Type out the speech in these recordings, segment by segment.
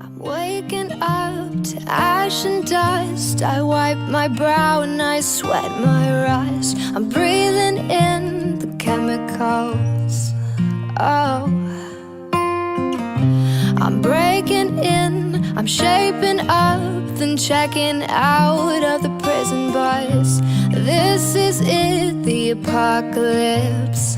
I'm waking up to ash and dust. I wipe my brow and I sweat my rust. I'm breathing in the chemicals. Oh, I'm breaking in, I'm shaping up, then checking out of the prison bus. This is it, the apocalypse.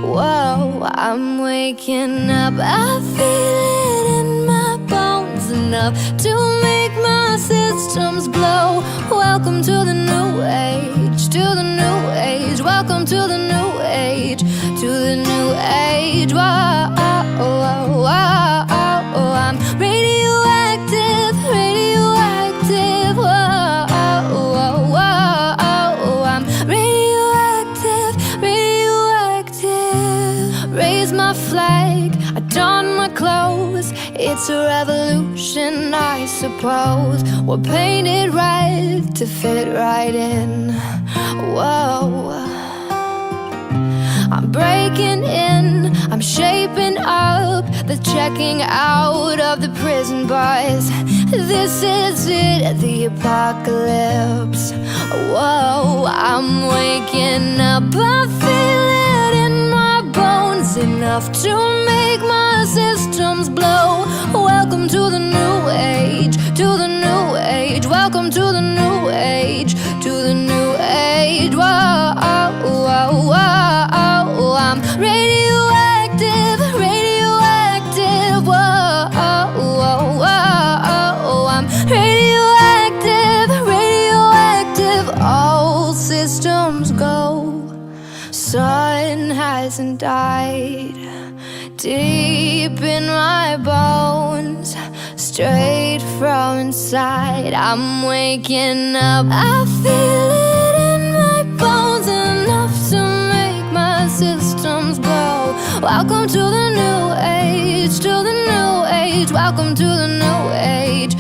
Whoa, I'm waking up, I feel it in my bones, enough to make my systems blow. Welcome to the new age, to the new age. Welcome to the new age, to the new age. Whoa, whoa, whoa, I'm radioactive, radioactive. Whoa, whoa, whoa, I'm radioactive, radioactive. Raise my flag, I don my clothes. It's a revolution, I suppose. We're painted red to fit right in. Whoa, I'm breaking in, I'm shaping up, the checking out of the prison bars. This is it, the apocalypse. Whoa, I'm waking up, I feel it in my bones, enough to make my systems blow. Welcome to the new age, to the new age. Welcome to the new age, to the new age. Whoa, whoa, whoa, I'm radioactive, radioactive. Whoa, whoa, whoa, I'm radioactive, radioactive. All systems go. Sun hasn't died. Deep in my bones, straight from inside, I'm waking up. I feel it in my bones, enough to make my systems glow. Welcome to the new age, to the new age. Welcome to the new age,